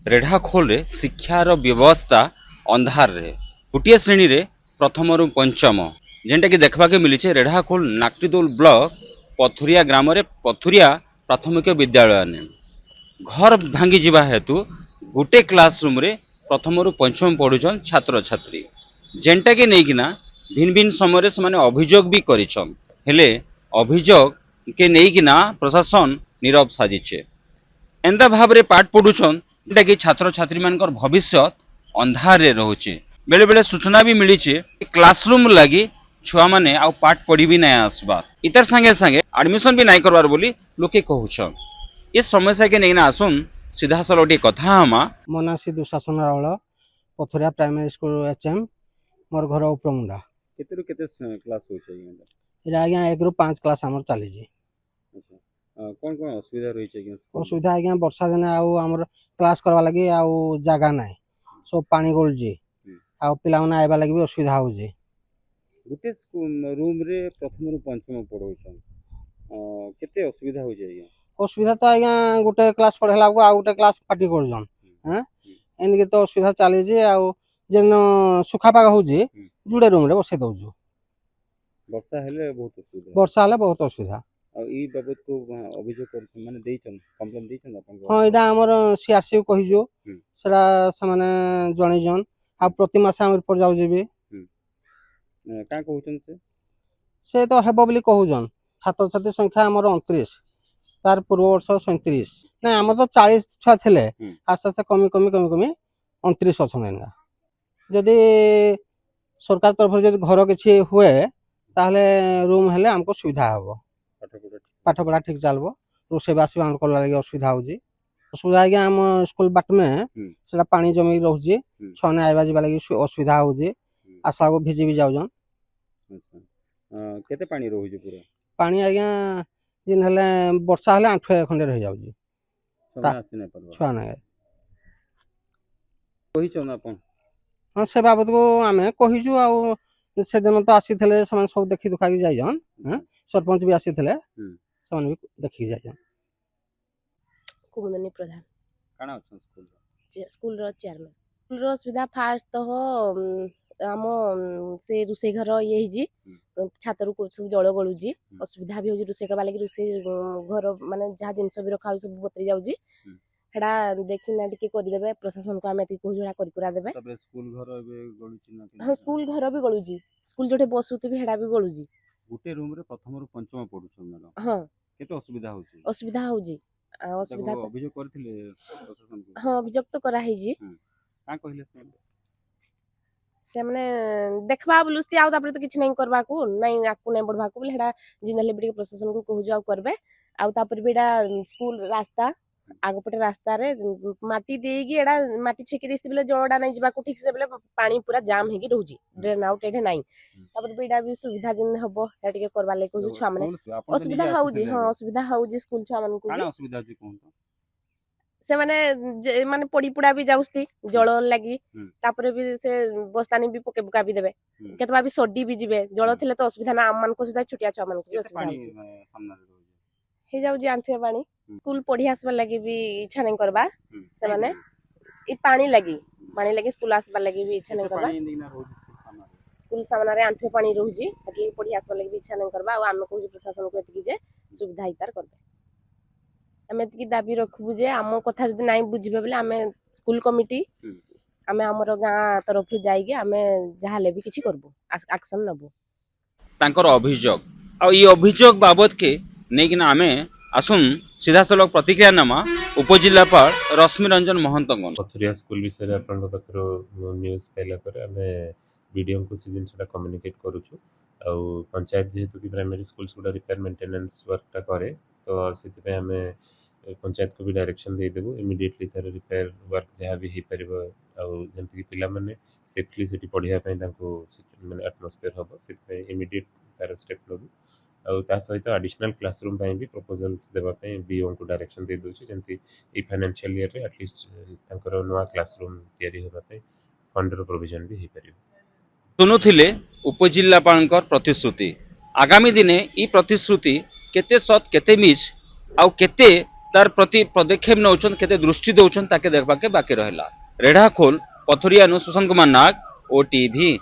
रेढ़ाखोल रे शिक्षार व्यवस्था अंधार रे गोटे श्रेणी रे प्रथम रु पंचम जेनटा कि देखबा के मिली रेढ़ाखोल नाक्टिदोल ब्लॉक पथुरिया ग्राम रे पथुरिया प्राथमिक विद्यालय ने घर भांगी जिबा हेतु गोटे क्लासरूम रे प्रथम रु पंचम पढ़ुछन छात्र छात्री जेनटा कि नेकिना भिन्न भिन्न समय से माने अभियोग भी करिछन हेले अभियोग के नेकिना प्रशासन नीरव साजिछे एंता भाव रे पाठ पढ़ुछन जेटा कि छात्र छात्री मानकर भविष्य अंधार रे रहुचे बेले बेले सूचना भी मिली क्लासरूम लगी छुआ माने आउ पाठ पढ़ी भी नहीं आसबार इतर संगे संगे एडमिशन भी नहीं करवार बोली लोके कहूछन इस समस्या के नहीं आसुन सीधा साल कथा हमा मनासी Dushasan Rawal Pathuria primary school HM मोर घर उपरमुंडा केते रु केते क्लास होछे इरा आज्ञा 1 रु 5 क्लास हमर चली जी कौन कौन असुविधा रही है असुविधा आज्ञा वर्षा दिन आउ हमर क्लास करवा लगी आउ जगह नाही सब पानी गोल जी आउ पिला माने आइबा लगी भी असुविधा हो जी गुटे रूम रे प्रथम रु पंचम पढ़ौछन केते असुविधा हो जाय असुविधा तो आज्ञा गोटे क्लास पढ़ेला को आउ गोटे क्लास पार्टी करजन हैं एनके तो असुविधा चली जी आउ जेन सुखा पाग हो जी जुड़े रूम रे बसे दउजु वर्षा हेले बहुत असुविधा ई बाबत को अभियोग कर माने देइछन कंप्लेन देइछन अपन हां इडा हमर सीआरसी कहिजो सेरा समाने जणी जन आ प्रति मास हम रिपोर्ट जाउ जेबे का कहउछन से तो हेबो बोली कहउजन छात्र छात्री संख्या हमर 29 तार पूर्व वर्ष 37 ना हमर तो 40 छुआ थिले आस्ते आस्ते कमी 29 अछन एना जदी सरकार तरफ जदी घर किछि हुए ताहले रूम हेले हमको सुविधा हबो पाठ पढ़ा ठीक चलबो रोसेबास हम करला लगे असुविधा होजी असुविधा आज्ञा हम स्कूल बाट में सेटा पानी जमी रहउजी छने आइबा जिबा लगे असुविधा होजी आशा को भिजी भी जाउजन केते पानी रहउजी पूरा पानी आज्ञा दिन हेले वर्षा हेले 8 खंडे रह जाउजी आसी नै परबो छुआ नै कहि छन अपन हां से बाबत को हमें कहिजु आ से दिन तो आसी थले समान सब देखि दुखा भी जाइजन हैं सरपंच भी आसी थले समान भी देखि जाइजन कुमुदनी प्रधान काना छन स्कूल रो चेयरमैन स्कूल रो सुविधा फास्ट तो हो आम से रुसे घर ये जी छातर को सब जल गलु जी असुविधा भी हो रुसे करबा लगी रुसे घर माने जहाँ जिनस भी रखा सब बतरी जाउ जी हेडा देखिना टिके करि देबे प्रशासन को आमे ती कोजुरा करि पुरा देबे तबे स्कूल घर एबे गलुची ना हां स्कूल घर भी गलु जी स्कूल जोठे बसुती भी हेडा भी गलु जी गुटे रूम रे प्रथम रु पंचम पढुछन मैडम हां केते असुविधा हो जी असुविधा तो अभियोग करथिले प्रशासन को हां अभियोग तो करा है जी का कहिले से माने देखबा बुलुस्ती आउ तापर तो किछ नहीं करबा को नहीं आकु नहीं बढ़बा को हेडा जिनले बिटे प्रशासन को कहु जाउ करबे आउ तापर बेडा स्कूल रास्ता आगपटे रास्ता रे माटी देगी एडा माटी छेकी दिस बेले जळडा नहीं जिबा को ठीक से बेले पानी पूरा जाम हेगी रहउजी ड्रेन आउट एठे नहीं तापर बेडा भी सुविधा जिन हबो एटा टिके करबा ले कहू छुआ माने असुविधा होउजी हां असुविधा होउजी स्कूल छुआ मानन को काना असुविधा जी कोन से माने पड़ी पुड़ा भी जाउस्ती जळ लागी तापर भी से बस्तानी भी पके बुका भी देबे केतबा भी सड्डी भी जिबे जळ थिले तो असुविधा ना आम मान को सुविधा छुटिया छुआ मान को असुविधा हे जाउ जी आंठिया पानी स्कूल पढ़ी आसबा लगी भी इच्छा नहीं करबा से माने ई पानी लगी स्कूल आसबा लगी भी इच्छा नहीं करबा स्कूल सामने रे आंठिया पानी रहउजी एतली पढ़ी आसबा लगी भी इच्छा नहीं करबा आ हम कहू प्रशासन को एतकी जे सुविधा हितार करबे हमें एतकी दाबी रखबु जे हम कथा जदी नहीं बुझबे बोले हमें स्कूल कमिटी हमें हमर गां तरफ जाई के हमें जहाले भी किछि करबो एक्शन नबो तांकर अभियोग आ ई अभियोग बाबत के नेकिना हमें आसुन सीधा सलग प्रतिक्रिया नामा उपजिल्लापाल रश्मि रंजन महंत पथुरिया स्कूल विषय अपन पाखर न्यूज पाइला पर आमे वीडियो को सीजन सेटा कम्युनिकेट करूछु आ पंचायत जेहेतु कि प्राइमरी स्कूल्स गुडा रिपेयर मेंटेनेंस वर्क टा करे तो सेति पे हमें पंचायत को भी डायरेक्शन दे देबो इमीडिएटली तार रिपेयर वर्क जहाँ भी हो परिबो आ जेंति कि पिला माने सेफली सिटी पढ़िया पई ताको माने एटमॉस्फेयर हबो सेति पे इमीडिएट तार स्टेप लबो आ ता सहित एडिशनल क्लासरूम पई भी प्रपोजल्स देबा पई बीओ को डायरेक्शन दे दोछि जेंति ई फाइनेंशियल ईयर रे एटलीस्ट तांकर नवा क्लासरूम तयारी होबा पई फंड रो प्रोविजन भी हो परिबो सुनुथिले उपजिल्लापालकर प्रतिश्रुति आगामी दिने ई प्रतिश्रुति केते सत केते मिस आउ केते तार प्रति पदक्षेप नौछन केते दृष्टि दौछन ताके देखबाके बाकी रहला। रेढ़ाखोल पथुरियानु सुशांत कुमार नाग, ओटीवी।